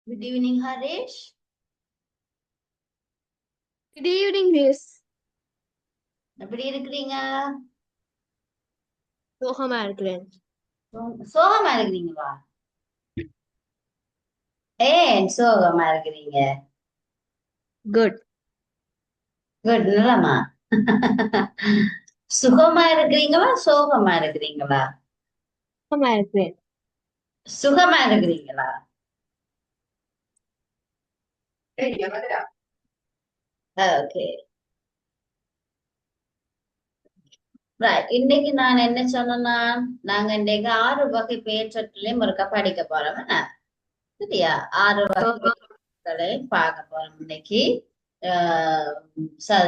Good evening, Harish. Good evening, miss. எப்படி இருக்கிறீங்க? சோகமா இருக்கிறேன். சோகமா இருக்கிறீங்களா? ஏன் சோகமா இருக்கிறீங்க? குட். குட் நல்லமா. சுகமா இருக்கிறீங்களா சோகமா இருக்கிறீங்களா? சோகமா இருக்கிறேன். சுகமா இருக்கிறீங்களா? ஓகே. ரைட். இன்னைக்கு நான் என்ன சொன்னேன்னா, நாங்க இன்னைக்கு 6 வகை பெயர்ச்சொற்களையும் ஒருக்கா படிக்க போறோம். என்ன? சரியா? 6 வகைகளையும் பார்க்க போறோம் இன்னைக்கு.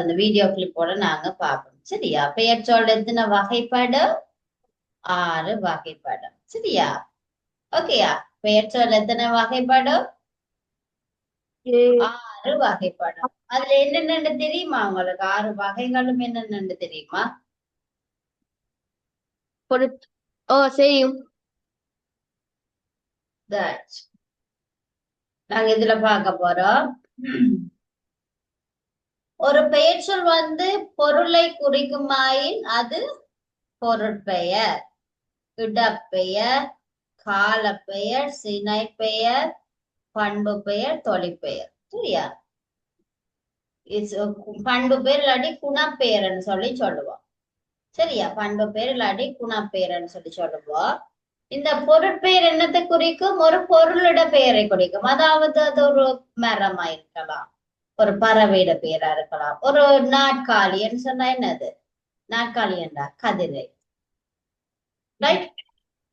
இந்த வீடியோ கிளிப்போட நாங்க பார்ப்போம். சரியா? பெயர்ச்சொல் எத்தனை வகைப்படும்? 6 வகைப்படும். சரியா? ஓகேயா? பெயர்ச்சொல் எத்தனை வகைப்படும்? 6 வகைப்படும். அதுல என்னென்னு தெரியுமா உங்களுக்கு? 6 வகைகளும் என்னென்னு தெரியுமா? ஓ செய்யும். நாங்க இதுல பார்க்க போறோம். ஒரு பெயர்ச்சொல் பொருளை குறிக்குமாயின் அது பொருட்பெயர், இடப்பெயர், காலப்பெயர், சினைப்பெயர், பண்பு பெயர், தொழிற்பெயர். சரியா? பண்பு பெயர் இல்லாட்டி குணப்பெயர்ன்னு சொல்லி சொல்லுவோம். சரியா? பண்பு பெயர் இல்லாட்டி குணப்பெயர்ன்னு சொல்லி சொல்லுவோம். இந்த பொருட்பெயர் என்னத்தை குறிக்கும்? ஒரு பொருளிட பெயரை குறிக்கும். அதாவது அது ஒரு மரமா இருக்கலாம், ஒரு பறவையிட பெயரா இருக்கலாம். ஒரு நாட்காலின்னு சொன்னா என்னது? நாட்காலி என்றா கதிரை. ரைட்?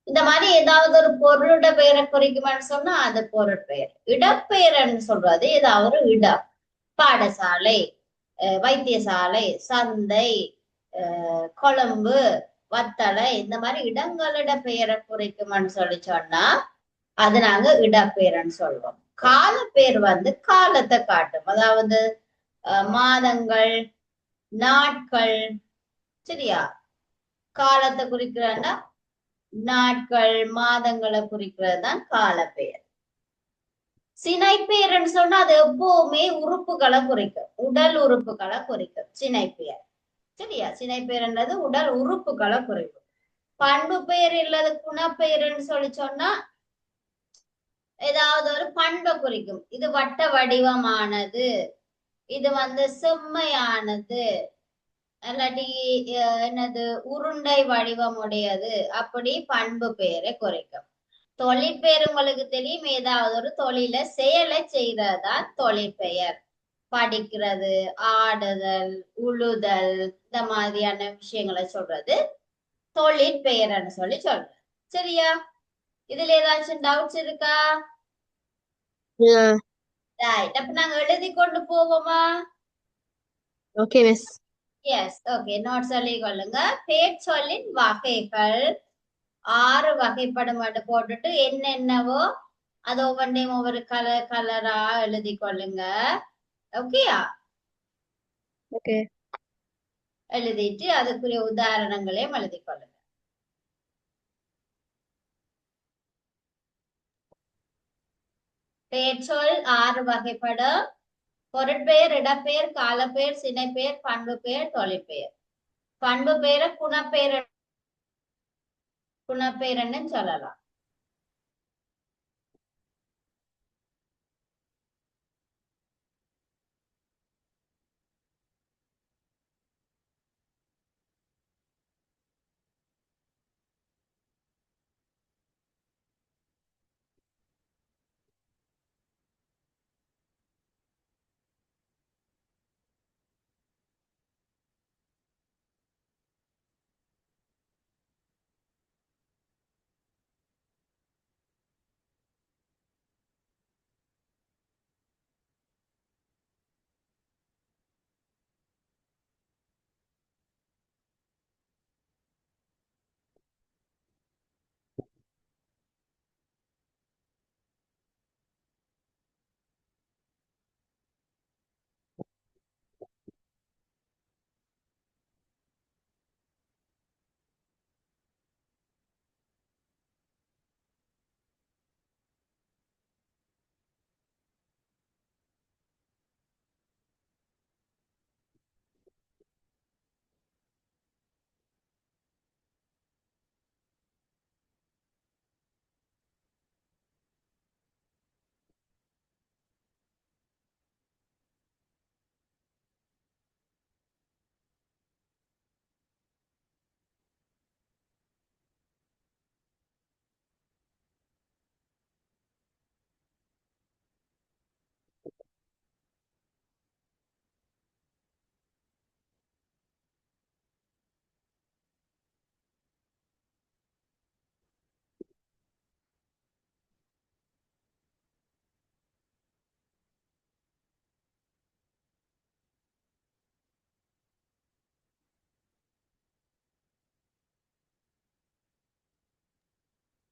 இந்த மாதிரி ஏதாவது ஒரு பொருளோட பெயரை குறிக்குமான்னு சொன்னா அது பொருட்பெயர். இடப்பெயர்ன்னு சொல்றது ஏதாவது ஒரு இடம், பாடசாலை, வைத்தியசாலை, சந்தை, கொழும்பு, வத்தலை, இந்த மாதிரி இடங்களோட பெயரை குறிக்குமான்னு சொல்லி சொன்னா அது நாங்க இடப்பெயர்ன்னு சொல்றோம். காலப்பெயர் காலத்தை காட்டும். அதாவது மாதங்கள், நாட்கள். சரியா? காலத்தை குறிக்கிறன்னா நாட்கள், மாதங்களை குறிக்கிறது தான் காலப்பெயர். சினைப்பெயர்ன்னு சொன்னா அது எப்பவுமே உறுப்புகளை குறிக்கும், உடல் உறுப்புகளை குறிக்கும் சினைப்பெயர். சரியா? சினைப்பெயர்ன்றது உடல் உறுப்புகளை குறிக்கும். பண்பு பெயர் இல்லது குணப்பெயர்ன்னு சொல்லி சொன்னா ஏதாவது ஒரு பண்பை குறிக்கும். இது வட்ட வடிவமானது, இது செம்மையானது, இல்லாட்டி என்னது உருண்டை வடிவம் உடையது, அப்படி பண்பு பெயரை குறைக்கும். தொழிற்பெயர் உங்களுக்கு தெரியும், ஏதாவது ஒரு தொழில செயலை செய்யறதுதான் தொழிற்பெயர். படிக்கிறது, ஆடுதல், உழுதல், இந்த மாதிரியான விஷயங்களை சொல்றது தொழிற்பெயர்ன்னு சொல்லி சொல்றது. சரியா? இதுல ஏதாச்சும் டவுட்ஸ் இருக்கா? ரைட். அப்ப நாங்க எழுதி கொண்டு போவோமா? Okay miss. Yes. Okay. Note சொல்லி கொள்ளுங்க. பெயர்ச்சொல்லின் வகைகள் 6 வகைப்படும் போட்டுட்டு என்னென்னவோ அது ஒவ்வொன்றையும் ஒவ்வொரு கலரா எழுதி கொள்ளுங்க. ஓகேயா? ஓகே. எழுதிட்டு அதுக்குரிய உதாரணங்களையும் எழுதி கொள்ளுங்க. பெயர்ச்சொல் 6 வகைப்படும். பொருட்பெயர், இடப்பெயர், காலப்பெயர், சினைப்பெயர், பண்பு பெயர், தொழிற்பெயர். பண்பு பெயரை குணப்பெயர்ன்னு சொல்லலாம்.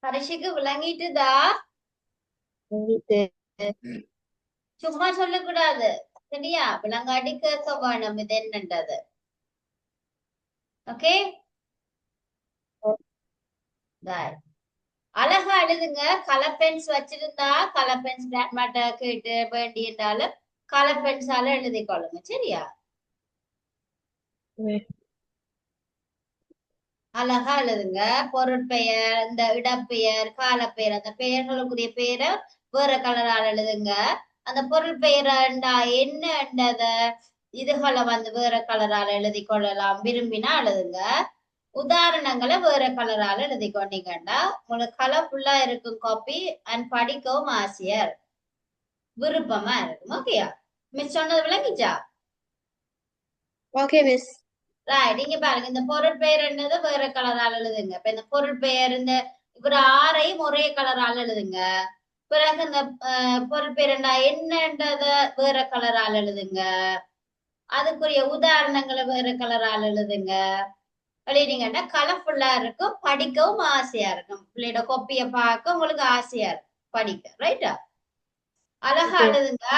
ஹரிஷுக்கு விளங்கிட்டுதா? உங்களுக்கு சும்மா சொல்லக்கூடாது. சரியா? விளங்காட்டி கேட்க வேணும் இது என்னன்றது. ஓகே? அழகா எழுதுங்க. கலர் பென்ஸ் வச்சிருந்தா கலர் பென்ஸ் கிராண்ட்மாட்ட கேட்டு வேண்டியிருந்தாலும் கலர் பென்ஸால எழுதிக்கொள்ளுங்க. சரியா? அழகா எழுதுங்க. பொருட்பெயர், இந்த இடப்பெயர், காலப்பெயர், அந்த பெயர்களுக்குரிய பெயரை வேற கலரால் எழுதுங்க. அந்த பொருள் பெயர்ண்டா என்னன்றத இதுகளை வந்து வேற கலரால் எழுதி கொள்ளலாம். விரும்பினா எழுதுங்க. உதாரணங்களை வேற கலரால எழுதி கொண்டீங்கன்னா உங்களுக்கு கலர்ஃபுல்லா இருக்கும் காப்பி அண்ட் படிக்கவும் ஆசையா இருக்கும். விருப்பமா இருக்கும். ஓகேயா? மிஸ் சொன்னது விளங்கிச்சா? Okay miss. ரைட். இங்க பாருங்க, இந்த பொருட்பெயர் என்னது வேற கலரால் எழுதுங்க. இப்ப இந்த பொருட்பெயர் இந்த இவர் ஆறையும் ஒரே கலரால் எழுதுங்க. பிறகு இந்த பொருட்பெயர் என்னன்றத வேற கலரால் எழுதுங்க. அதுக்குரிய உதாரணங்களை வேற கலரால் எழுதுங்க. எழுதினீங்கன்னா கலர்ஃபுல்லா இருக்கும், படிக்கவும் ஆசையா இருக்கும். பிள்ளையோட கொப்பிய பார்க்க உங்களுக்கு ஆசையா இருக்கும் படிக்க. ரைட்டா? அழகா ஓகே எழுதுங்க.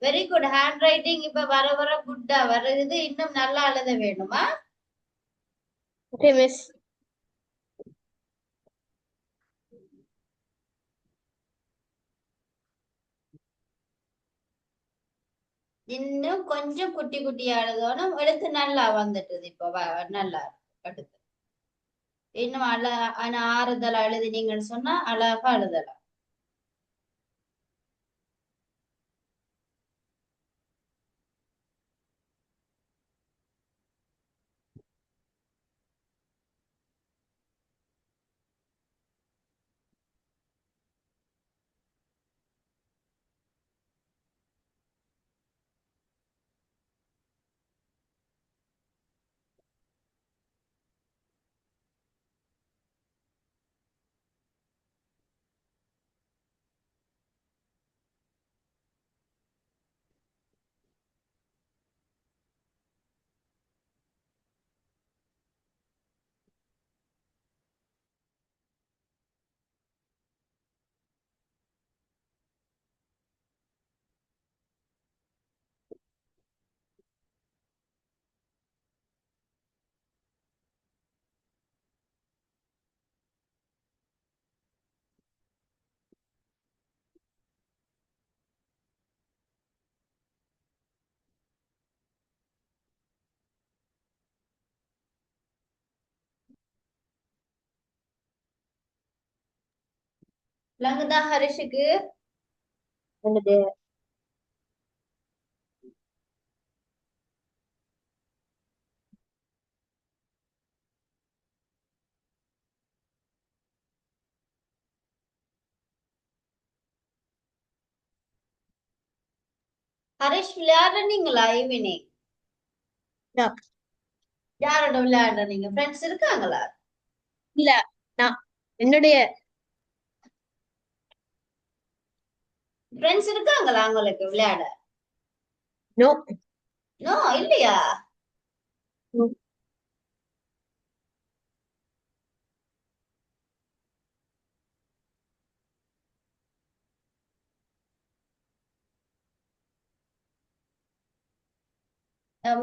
Very good. ஹேண்ட் ரைட்டிங் இப்ப வர வர குட்டா வருது. இன்னும் நல்லா எழுத வேணுமா? Okay miss. இன்னும் கொஞ்சம் குட்டி குட்டியா எழுதணும். எழுத்து நல்லா வந்துட்டுது இப்ப நல்லா அடுத்து இன்னும் ஆறுதல் எழுதினீங்கன்னு சொன்னா அழகா எழுதலாம். விளங்குதா ஹரிஷுக்கு? என்னது? ஹரிஷ் விளையாடுனீங்களா ஈவினிங்? யாரோட விளையாடுறீங்க? ஃப்ரெண்ட்ஸ் இருக்காங்களா? இல்ல, நான் என்னுடைய ஃப்ரெண்ட்ஸ் இருக்காங்களா உங்களுக்கு விளையாட? நோ. நோ, இல்லையா?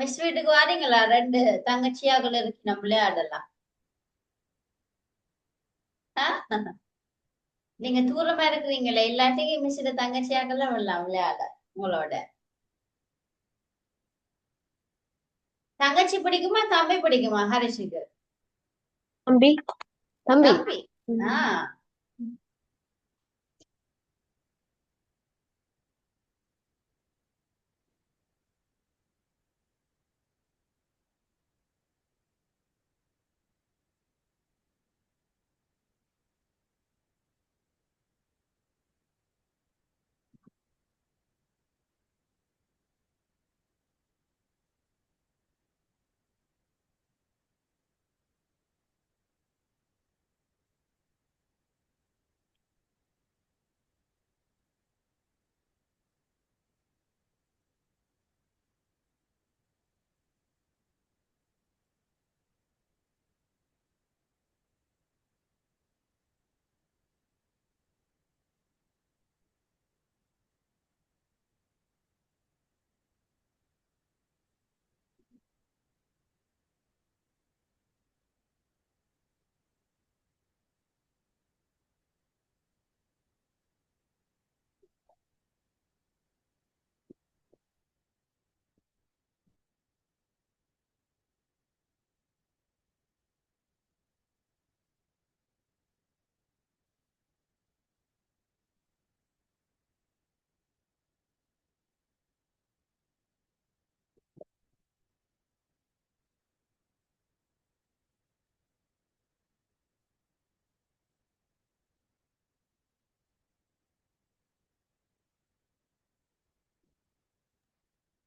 மிஸ் வீட்டுக்கு வாரீங்களா? ரெண்டு தங்கச்சியாக்கள் இருக்கு, நம்ம விளையாடலாம். ஆ? நீங்க தூரமா இருக்கிறீங்களே, இல்லாட்டி மிஸ்ஸோட தங்கச்சியாக்கெல்லாம் வரலாம் விளையாட உங்களோட. தங்கச்சி பிடிக்குமா தம்பி பிடிக்குமா ஹரிஷுக்கு? தம்பி. தம்பி. தம்பி. ஆஹ்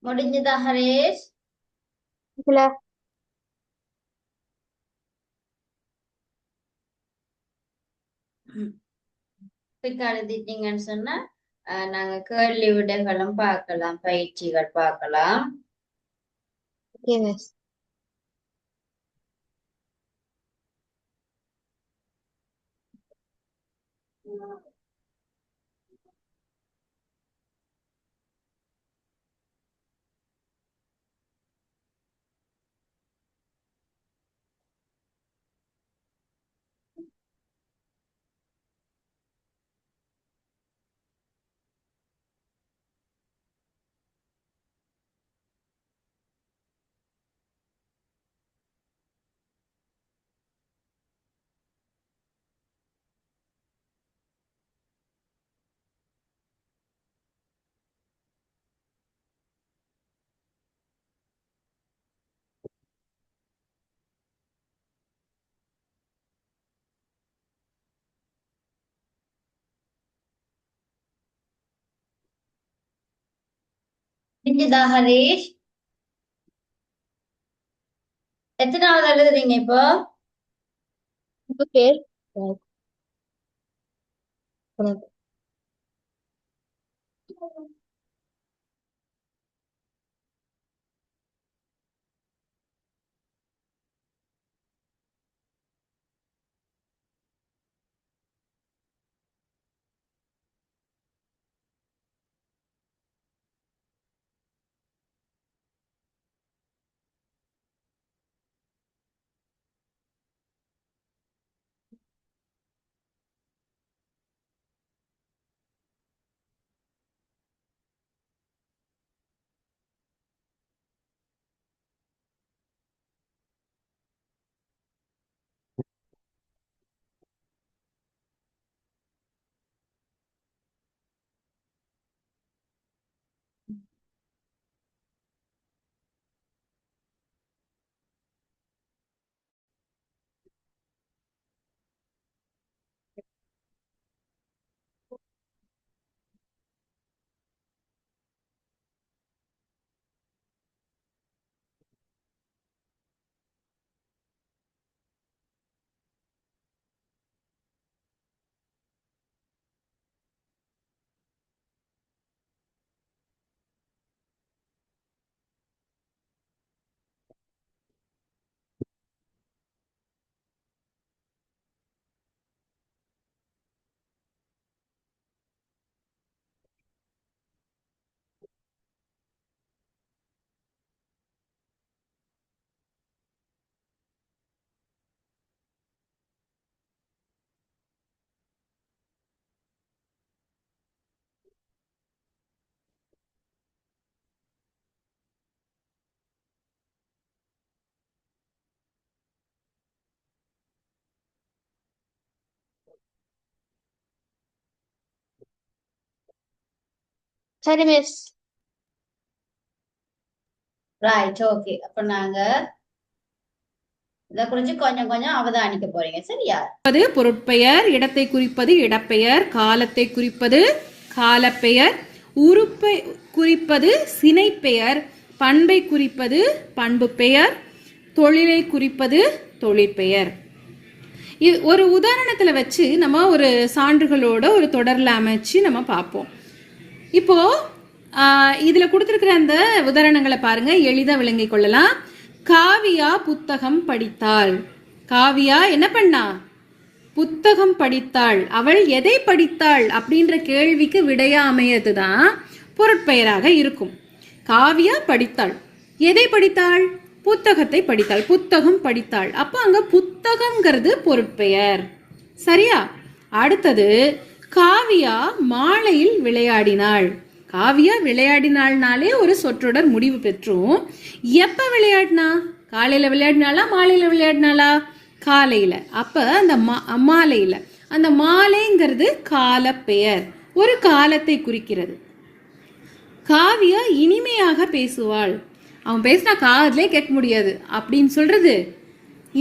முடிஞ்சதா ஹரேஷ்? இல்ல. குயிக்கா எழுதிட்டீங்கன்னு சொன்னா நாங்க கேள்வி விடைகளும் பார்க்கலாம், பயிற்சிகள் பார்க்கலாம். Okay miss. முடிஞ்சதா ஹரேஷ்? எத்தனாவது எழுதுறீங்க இப்போ? உங்க பேர் உனக்கு. சரி மிஸ். Right, okay. அப்ப நாங்க இதை குறிச்சு கொஞ்சம் கொஞ்சம் அவதானிக்க போறீங்க, சரியா? பொருட்பெயர், இடத்தை குறிப்பது இடப்பெயர், காலத்தை குறிப்பது காலப்பெயர், உறுப்பை குறிப்பது சினைப்பெயர், பண்பை குறிப்பது பண்பு பெயர், தொழிலை குறிப்பது தொழிற்பெயர். ஒரு உதாரணத்துல வச்சு நம்ம ஒரு சான்றுகளோட ஒரு தொடர்ல அமைச்சு நம்ம பார்ப்போம். இப்போ இதுல கொடுத்திருக்கிற அந்த உதாரணங்களை பாருங்க, எளிதா விளங்கிக் கொள்ளலாம். காவியா புத்தகம் படித்தாள். காவியா என்ன பண்ணா? புத்தகம் படித்தாள். அவள் எதை படித்தாள் அப்படின்ற கேள்விக்கு விடையா அமையதுதான் பொருட்பெயராக இருக்கும். காவியா படித்தாள். எதை படித்தாள்? புத்தகத்தை படித்தாள். புத்தகம் படித்தாள். அப்ப அங்க புத்தகம்ங்கிறது பொருட்பெயர், சரியா? அடுத்தது காவியா மாலையில் விளையாடினாள். காவியா விளையாடினாள்னாலே ஒரு சொற்றொடர் முடிவு பெற்றும். எப்ப விளையாடினா? காலையில விளையாடினாளா மாலையில விளையாடினாளா? காலையில. அப்ப அந்த மாலையில, அந்த மாலைங்கிறது காலப்பெயர், ஒரு காலத்தை குறிக்கிறது. காவியா இனிமையாக பேசுவாள். அவன் பேசினா காதுலே கேட்க முடியாது அப்படின்னு சொல்றது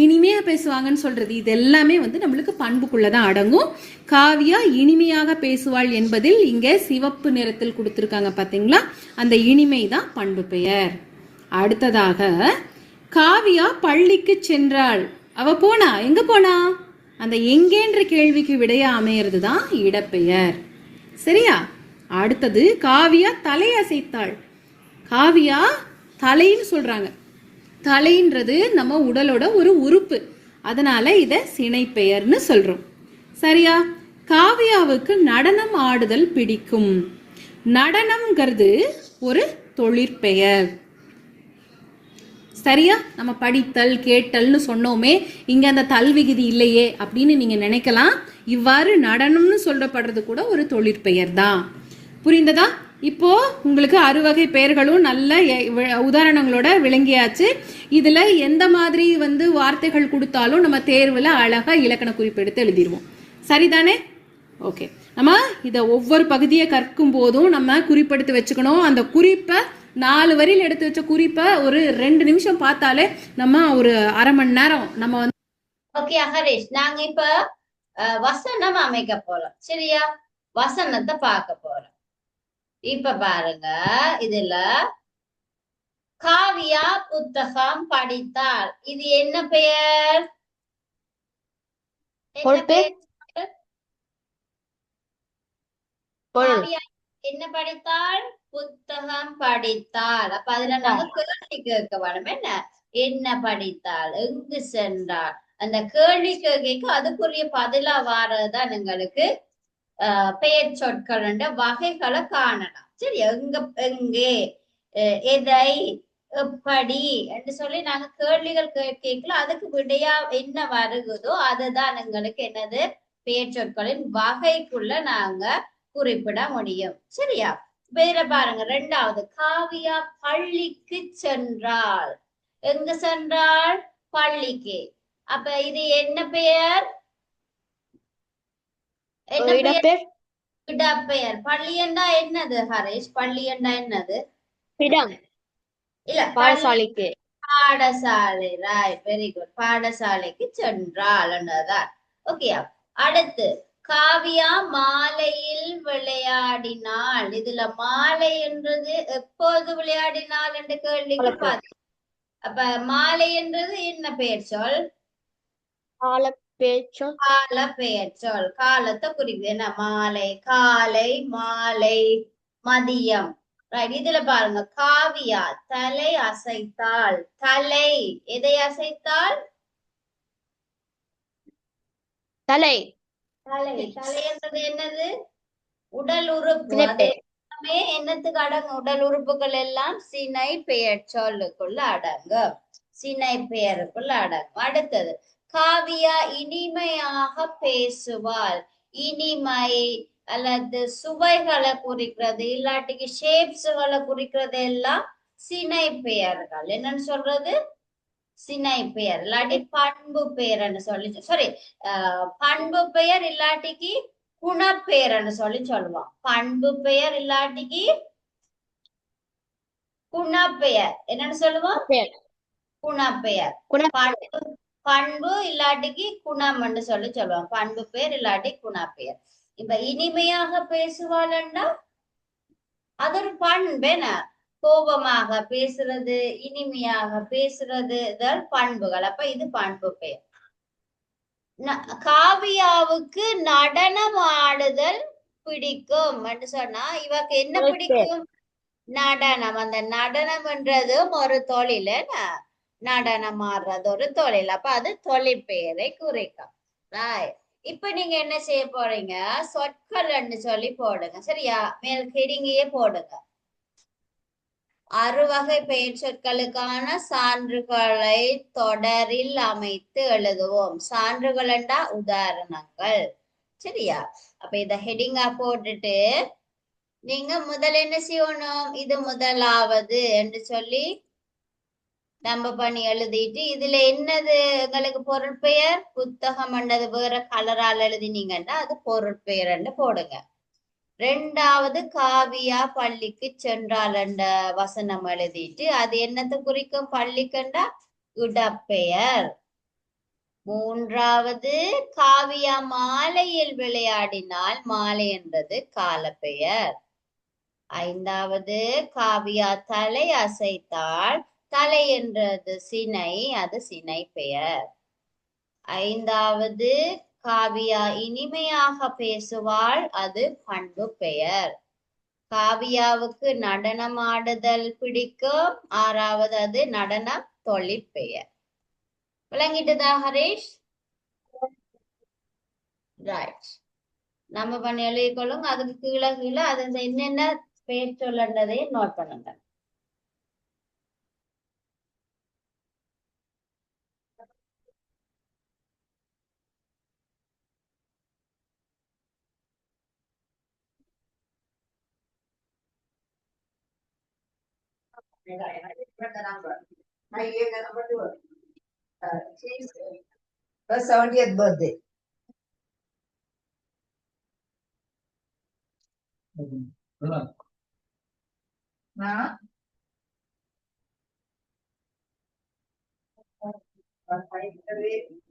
இனிமையா பேசுவாங்கன்னு சொல்றது இது எல்லாமே வந்து நம்மளுக்கு பண்புக்குள்ளதான் அடங்கும். காவியா இனிமையாக பேசுவாள் என்பதில் இங்க சிவப்பு நிறத்தில் கொடுத்திருக்காங்க பாத்தீங்களா, அந்த இனிமை தான் பண்பு பெயர். அடுத்ததாக காவியா பள்ளிக்கு சென்றாள். அவ போனா எங்க போனா? அந்த எங்கேன்ற கேள்விக்கு விடையா அமையிறது தான் இடப்பெயர். சரியா? அடுத்தது காவியா தலையசைத்தாள். காவியா தலைன்னு சொல்றாங்க. தலைன்றது நம்ம உடலோட ஒரு உறுப்பு, அதனால இத சினைப்பெயர்னு சொல்றோம். சரியா? காவியாவுக்கு நடனம் ஆடுதல் பிடிக்கும். நடனம்ங்கிறது ஒரு தொழிற்பெயர். சரியா? நம்ம படித்தல் கேட்டல்னு சொன்னோமே, இங்க அந்த தல்விகுதி இல்லையே அப்படின்னு நீங்க நினைக்கலாம். இவ்வாறு நடனம்னு சொல்லப்படுறது கூட ஒரு தொழிற்பெயர் தான். புரிந்ததா? இப்போ உங்களுக்கு 6 வகை பெயர்களும் நல்ல உதாரணங்களோட விளங்கியாச்சு. இதுல எந்த மாதிரி வந்து வார்த்தைகள் கொடுத்தாலும் நம்ம தேர்வுல அழகா இலக்கண குறிப்பு எடுத்து எழுதிடுவோம். சரிதானே? ஓகே. நம்ம இத ஒவ்வொரு பகுதியை கற்கும் போதும் நம்ம குறிப்பெடுத்து வச்சுக்கணும். அந்த குறிப்பை 4 வரியில் எடுத்து வச்ச குறிப்பை ஒரு 2 நிமிஷம் பார்த்தாலே நம்ம ஒரு அரை மணி நேரம் நம்ம வந்து. ஓகே ஹரீஷ், நாங்க இப்ப வசனம் அமைக்க போறோம். சரியா? வசனத்தை பார்க்க போறோம். இப்ப பாருங்க, இதுல காவியா புத்தகம் படித்தாள். இது என்ன பெயர்? காவியா என்ன படித்தாள்? புத்தகம் படித்தாள். அப்ப அதுல நாங்க கேள்வி கேட்க வேணும். என்ன படித்தாள், எங்கு சென்றாள், அந்த கேள்வி கேட்க அதுக்குரிய பதிலா வாரதுதான் எங்களுக்கு பெயர் சொற்கள் வகைகளை காணலாம். சரி? எங்கே, எதை, எப்படி என்று சொல்லி நாங்க கேள்விகள் கேட்கல. அதுக்கு விடையா என்ன வருகுதோ அதுதான் எங்களுக்கு என்னது பெயர் சொற்களின் வகைக்குள்ள நாங்க குறிப்பிட முடியும். சரியா? வேற பாருங்க, 2வது காவியா பள்ளிக்கு சென்றாள். எங்க சென்றாள்? பள்ளிக்கு. அப்ப இது என்ன பெயர்? இடப்பெயர். பள்ளி என்றா என்னது ஹரீஷ்? பள்ளி என்றா என்னது? இல்ல, பாடசாலைக்கு. பாடசாலை. Right, very good. பாடசாலைக்கு சென்றாள். ஓகே. அடுத்து காவியா மாலையில் விளையாடினாள். இதுல மாலை என்றது எப்போது விளையாடினாள் என்ற கேள்விக்கு பாத்து. அப்ப மாலை என்றது என்ன பெயர் சொல்? கால பெயர் சொல். காலத்தை குறிக்குது. என்ன? மாலை, காலை, மாலை, மதியம். ரைட். இதுல பாருங்க, காவியா தலை அசைத்தாள். தலை எதை அசைத்தாள்? தலை. தலை என்றது என்னது? உடல் உறுப்பு. எல்லாமே என்னத்துக்கு அடங்கும்? உடல் உறுப்புகள் எல்லாம் சினை பெயர் சொல்லுக்குள்ள அடங்கும். சினை பெயருக்குள்ள அடங்கும். அடுத்தது காவியா இனிமையாக பேசுவாள். இனிமை அல்லது சுவைகளை குறிக்கிறது, இல்லாட்டிக்கு ஷேப்ஸ்களை குறிக்கிறது எல்லாம் சினை பெயர்கள். என்னன்னு சொல்றது? சினை பெயர். இல்லாட்டி பண்பு பெயர்ன்னு சொல்லி, சாரி, பண்பு பெயர் இல்லாட்டிக்கு குணப்பெயர்ன்னு சொல்லி சொல்லுவோம். பண்பு பெயர் இல்லாட்டிக்கு குணப்பெயர். என்னன்னு சொல்லுவோம்? குணப்பெயர். பண்பு இல்லாட்டிக்கு குணம் சொல்லி சொல்லுவோம். பண்பு பெயர் இல்லாட்டி குணப்பெயர். இப்ப இனிமையாக பேசுவாள்னா அது ஒரு பண்பேன. கோபமாக பேசுறது, இனிமையாக பேசுறது, இதெல்லாம் பண்புகள். அப்ப இது பண்பு பெயர். காவியாவுக்கு நடனம் ஆடுதல் பிடிக்கும் என்று சொன்னா இவக்கு என்ன பிடிக்கும்? நடனம். அந்த நடனம்ன்றதும் ஒரு தொழில். நடனம் ஆடுறது ஒரு தொழில். அப்ப அது தொழிற்பெயரை குறிக்கும். இப்ப நீங்க என்ன செய்ய போறீங்க? சொற்கள்னு சொல்லி போடுங்க. சரியா? மேல் ஹெடிங்கையே போடுங்க. 6 வகை பெயர் சொற்களுக்கான சான்றுகளை தொடரில் அமைத்து எழுதுவோம். சான்றுகள் என்றா உதாரணங்கள். சரியா? அப்ப இத ஹெடிங்கா போட்டுட்டு நீங்க முதல் என்ன செய்யணும்? இது முதலாவது என்று சொல்லி நம்ம பண்ணி எழுதிட்டு இதுல என்னது உங்களுக்கு பொருட்பெயர்? புத்தகம் என்றது வேற கலரால் எழுதினீங்கன்னா அது பொருட்பெயர் போடுங்க. 2வது காவியா பள்ளிக்கு சென்றாள் என்ற வசனம் எழுதிட்டு அது என்னத்தை குறிக்கும்? பள்ளிக்கண்டா இடப்பெயர். மூன்றாவது, காவியா மாலையில் விளையாடினால் மாலை என்றது காலப்பெயர். ஐந்தாவது, காவியா தலை அசைத்தால் தலை என்றது சினை, அது சினை பெயர். ஐந்தாவது, காவியா இனிமையாக பேசுவாள், அது பண்பு பெயர். காவியாவுக்கு நடனம் ஆடுதல் பிடிக்கும். ஆறாவது, அது நடன தொழிற்பெயர். விளங்கிட்டுதா ஹரிஷ்? ரைட். நம்ம பண்ணி எழுதிக்கொள்ளுங்க. அதுக்கு கீழே கீழே அது என்னென்ன பேர் சொல்லன்றதையும் நோட் பண்ணுங்க. My 70th birthday. Huh?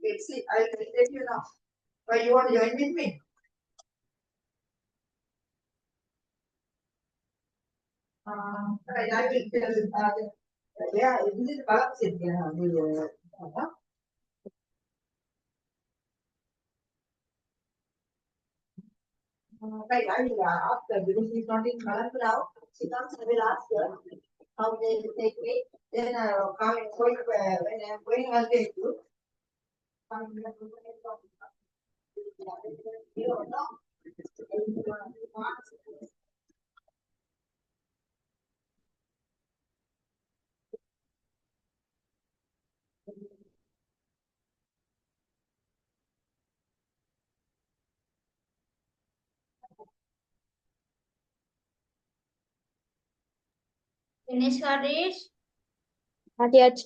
Let's see, I'll let you know. But you want to join with me? Right, I will tell you. Yeah, this is balance it. Right, I will ask her because she's not in Colorado now. She comes, I will ask her how they will take me. Then come and going when I'm going, I'll take you. You don't know. Finish, Harish? Not yet.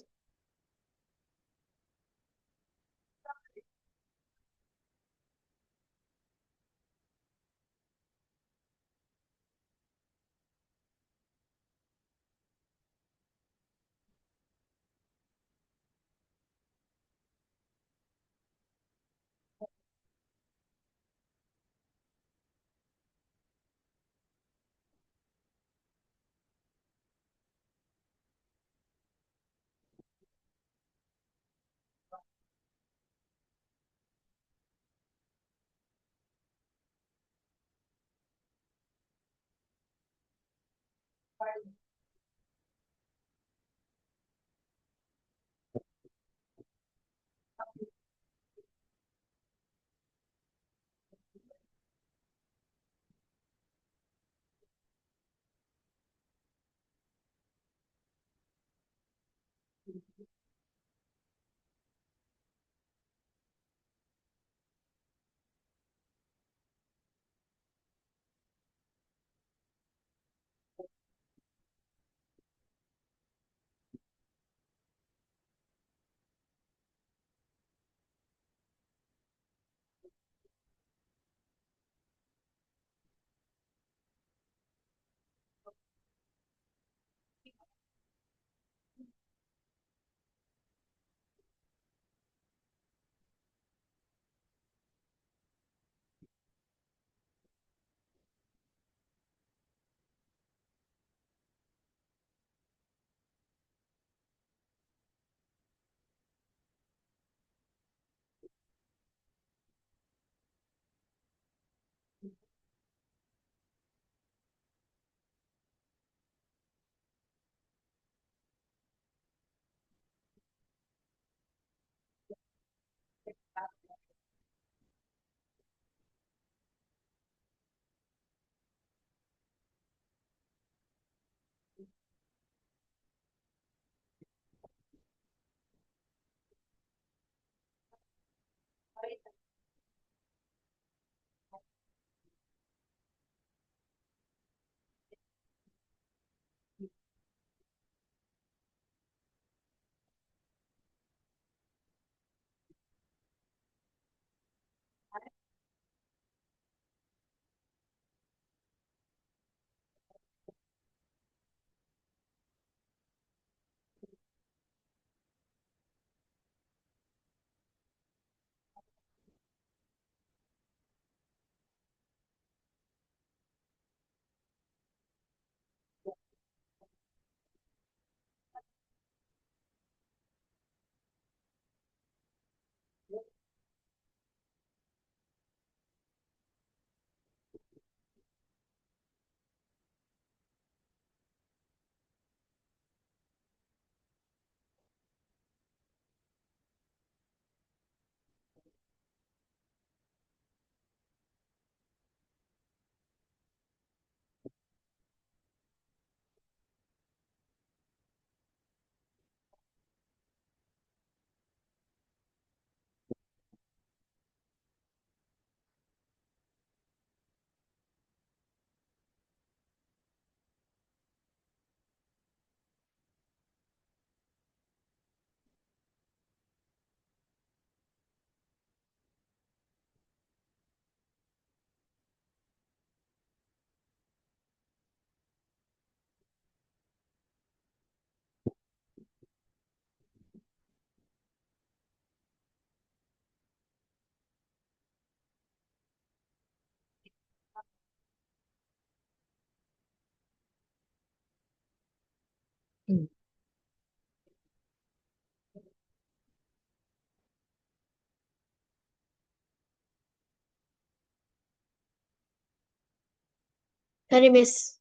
Sorry, miss.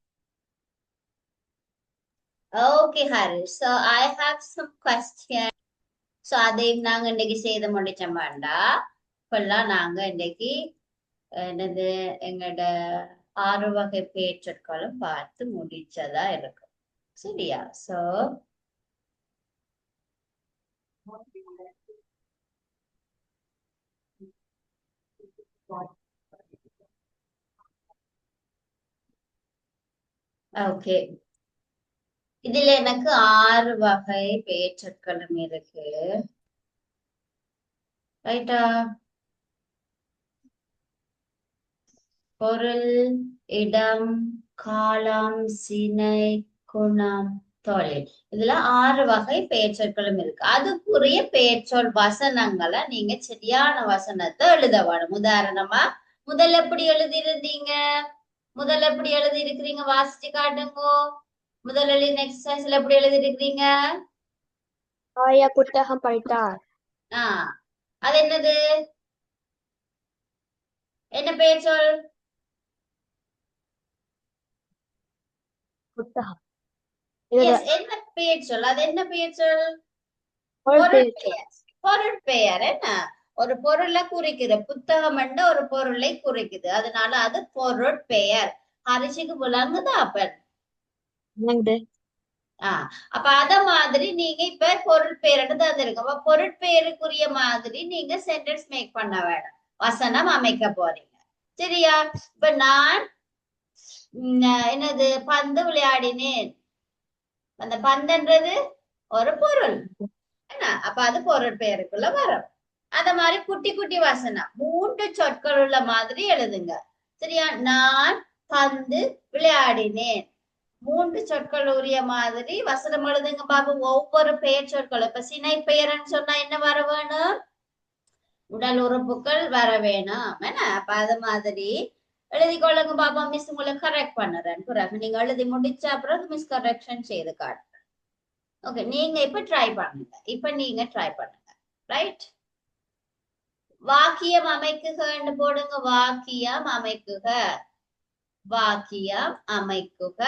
Okay, Harish. So I have some questions. So அதையும் நாங்க இன்னைக்கு செய்து முடிச்ச வேண்டாம். இப்பெல்லாம் நாங்க இன்னைக்கு என்னது எங்களோட 6 வகை பேச்சொற்களும் பார்த்து முடிச்சதா இருக்கும். சரியா? So okay. இதுல எனக்கு 6 வகை பேச்சொற்களும் இருக்கு. ரைட்டா? பொருள், இடம், காலம், சினை, குணம், தொழில். இதுல 6 வகை பெயர்ச்சொற்களும் இருக்கு. அதுக்குரிய பெயர்ச்சொல் வசனங்களை நீங்க சரியான வசனத்தை எழுத வேணும். உதாரணமா முதல்ல எப்படி எழுதி இருந்தீங்க, முதல்ல எப்படி எழுதி இருக்கிறீங்க, வாசிச்சு காட்டுங்கோ. முதல் எழுதின எக்ஸசைஸ்ல எப்படி எழுதி இருக்கிறீங்க? Saya புத்தகம் படித்தார். ஆஹ் அது என்னது, என்ன பெயர்ச்சொல்? புத்தகம். Yes, என்ன பெயர்ச்சொல்? அது என்ன பெயர்ச்சொல்? பொருட்பெயர். பொருட்பெயர். பொருட்பெயர் என்ன? ஒரு பொருளை குறிக்குது. புத்தகம் என்ற ஒரு பொருளை குறிக்குது, அதனால அது பொருட்பெயர். ஹரிஷுக்கு விளங்குதா அப்ப? அப்ப அத மாதிரி நீங்க இப்ப பொருட்பெயர் தந்திருக்க. அப்ப பொருட்பெயருக்குரிய மாதிரி நீங்க சென்டென்ஸ் மேக் பண்ண வேணும், வசனம் அமைக்க போறீங்க. சரியா? இப்ப நான் என்னது பந்து விளையாடினேன். அந்த பந்துன்றது ஒரு பொருள் என்ன, அப்ப அது பொருட்பெயருக்குள்ள வரும். அத மாதிரி குட்டி குட்டி வசனம் 3 சொற்கள் உள்ள மாதிரி எழுதுங்க. சரியா? நான் பந்து விளையாடினேன். 3 சொற்கள் உரிய மாதிரி வசனம் எழுதுங்க பாபு. ஒவ்வொரு பெயர் சொற்கள், இப்ப சினை பெயர்ன்னு சொன்னா என்ன வர வேணும்? உடல் உறுப்புகள் வர வேணும் என்ன. அப்ப அது மாதிரி எழுதி கொள்ளுங்க பாபா. மிஸ் உங்களுக்கு கரெக்ட் பண்ணுறேன். பிறகு நீங்க எழுதி முடிச்ச அப்புறம் மிஸ் கரெக்ஷன் செய்து காட்டுறேன். ஓகே, நீங்க இப்ப ட்ரை பண்ணுங்க. இப்ப நீங்க ட்ரை பண்ணுங்க. ரைட்? வாக்கியம் அமைக்குகன்னு போடுங்க. வாக்கியம் அமைக்குக, வாக்கியம் அமைக்குக.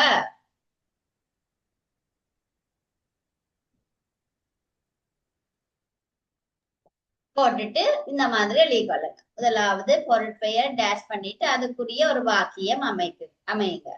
போட்டுட்டு இந்த மாதிரி எழுதிக்கொள்ளுங்க. முதலாவது பொருட்பெயர் டேஷ் பண்ணிட்டு அதுக்குரிய ஒரு வாக்கியம் அமைங்க.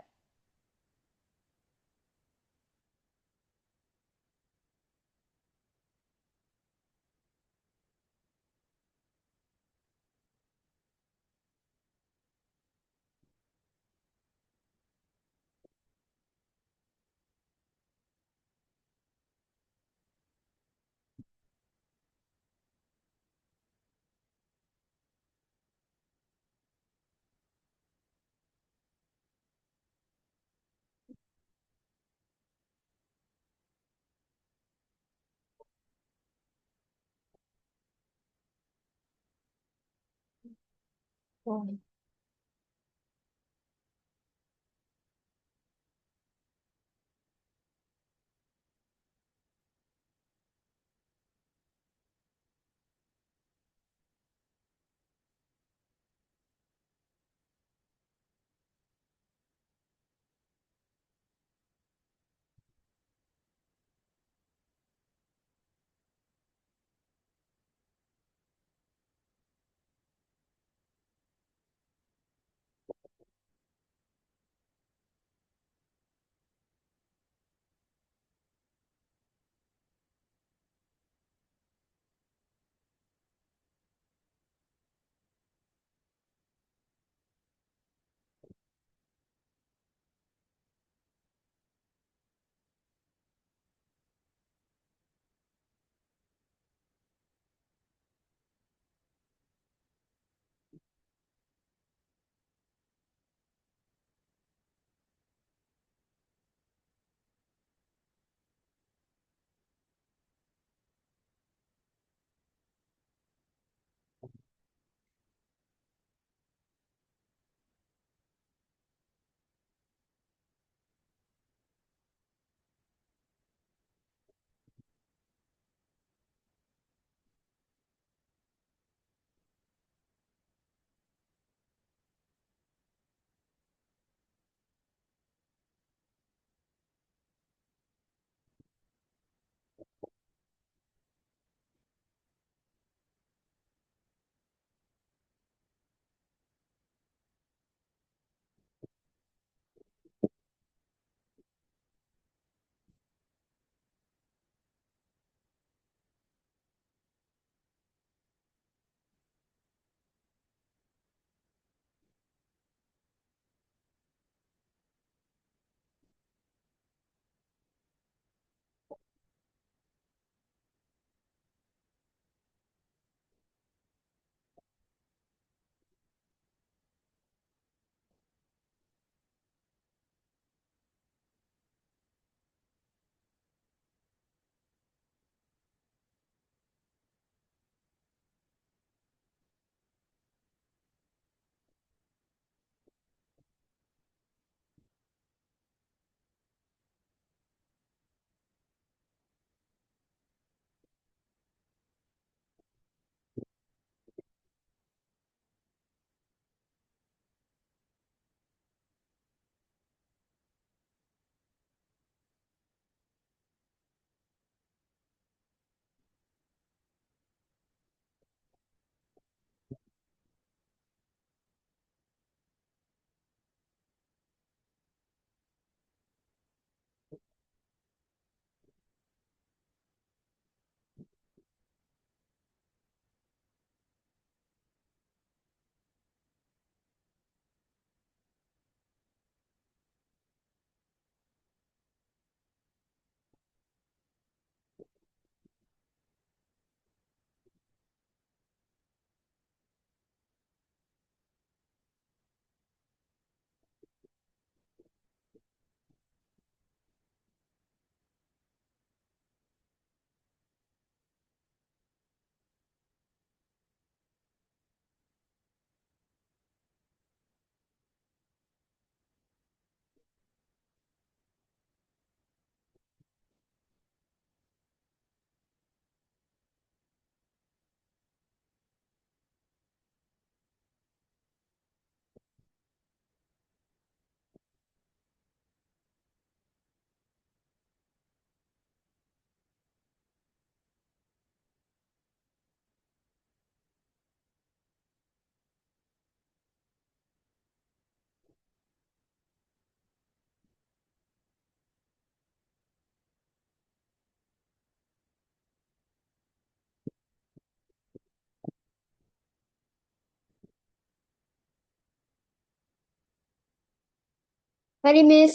Sorry, Miss.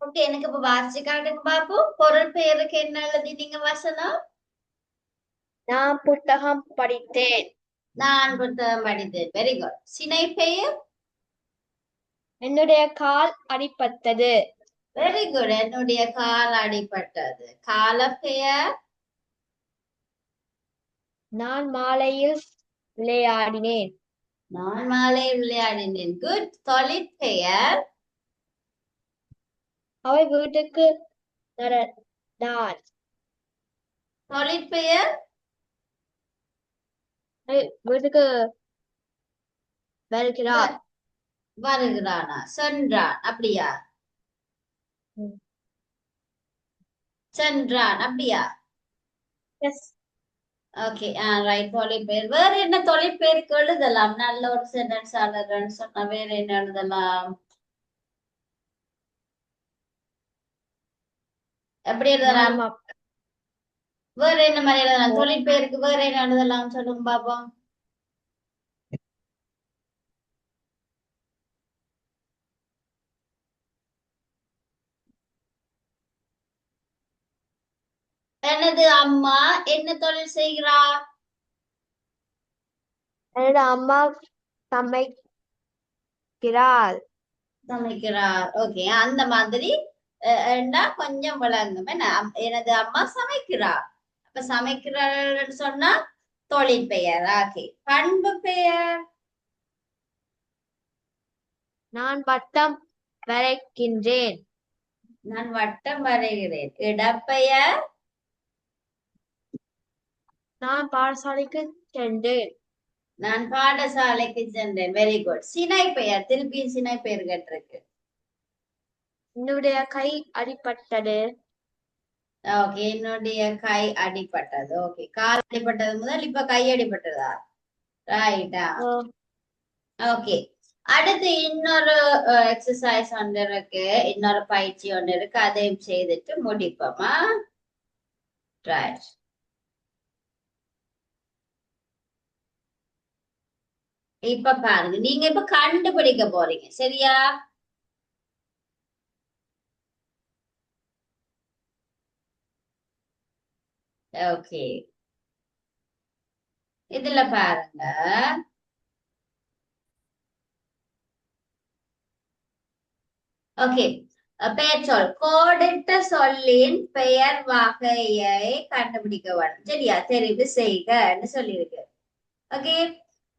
ஓகே, எனக்கு இப்ப வாசிச்சு காட்டுங்க பாப்போம். பொருள் பெயருக்கு என்ன எழுதினீங்க வசனம்? நான் புத்தகம் படித்தேன். நான் புத்தகம் படித்தேன். Very good. சினை பெயர்? என்னுடைய கால் அடிபட்டது. Very good. என்னுடைய கால் அடிபட்டது. கால பெயர்? நான் மாலையில் விளையாடினேன். நான் மாலை விளையாடினேன். குட். தொழிற்பெயர்? அவள் வீட்டுக்கு நடந்தார். தொழிற்பெயர்? அவள் வீட்டுக்கு வருகிறார். வருகிறானா? சென்றான். அப்படியா? ம். சென்றான். அப்படியா? எஸ். Okay, right. தொழிற்பெயர். வேற என்ன தொழிற்பெயருக்கு எழுதலாம்? நல்ல ஒரு சென்டென்ஸ் ஆளுன்னு சொன்னா வேற என்ன எழுதலாம்? எப்படி எழுதலாம்? நானும் வேற என்ன மாதிரி எழுதலாம்? தொழிற்பெயருக்கு வேற என்ன எழுதலாம் சொல்லுங்க பாப்போம். எனது அம்மா என்ன தொழில் செய்கிறார்? என்னோட அம்மா சமைக்கிறாள். சமைக்கிறார். ஓகே, அந்த மாதிரி கொஞ்சம் விளங்கும். என்ன? எனது அம்மா சமைக்கிறார். அப்ப சமைக்கிறாள்னு சொன்னா தொழிற்பெயர். ஓகே, பண்பு பெயர்? நான் வட்டம் வரைகின்றேன். நான் வட்டம் வரைகிறேன். இடப்பெயர்? நான் பாடசாலைக்கு சென்றேன். நான் பாடசாலைக்கு சென்றேன். Very good. சினை பெயர்? திருப்பியும் சினை பெயர் கேட்டிருக்கு. என்னுடைய கை அடிபட்டது. ஓகே, என்னுடைய கை அடிபட்டது. ஓகே, கால் அடிபட்டது முதல் இப்ப கை அடிபட்டதா? ரைட்டா? ஓகே, அடுத்து இன்னொரு எக்ஸசைஸ் ஒன்று இருக்கு, இன்னொரு பயிற்சி ஒன்று இருக்கு. அதையும் செய்துட்டு முடிப்போமா? ரைட். இப்ப பாருங்க, நீங்க இப்ப கண்டுபிடிக்க போறீங்க, சரியா? ஓகே, இதுல பாருங்க. ஓகே, பெயர் சொல். கோடிட்ட சொல்லின் பெயர் வகையை கண்டுபிடிக்க வேண்டும். சரியா? தெரிவு செய்கன்னு சொல்லியிருக்கு. ஓகே,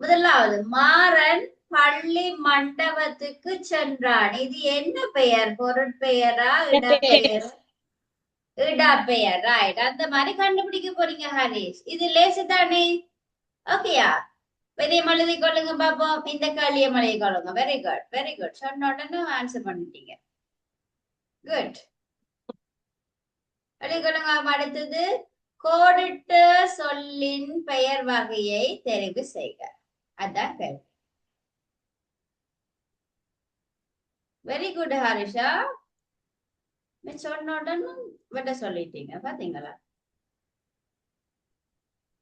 முதலாவது மாறன் பள்ளி மண்டபத்துக்கு சென்றான். இது என்ன பெயர்? பொருட்பெயரா? இடப்பெயர்? இடப்பெயர். ரைட். அந்த மாதிரி கண்டுபிடிக்க போறீங்க ஹரிஷ். இது லேசு தானே? ஓகேயா? பெரிய எழுதி கொள்ளுங்க பாப்போம். இந்த களியம் எழுதி கொள்ளுங்க. Very good, very good. சொன்ன உடனே ஆன்சர் பண்ணிட்டீங்க. குட். எழுதி கொள்ளுங்க. அடுத்தது, கோடிட்ட சொல்லின் பெயர் வகையை தெரிவு செய்க. அதான் கேள்வி. Very good Harisha. சொன்ன உடனே விட சொல்லிட்டீங்க, பாத்தீங்களா?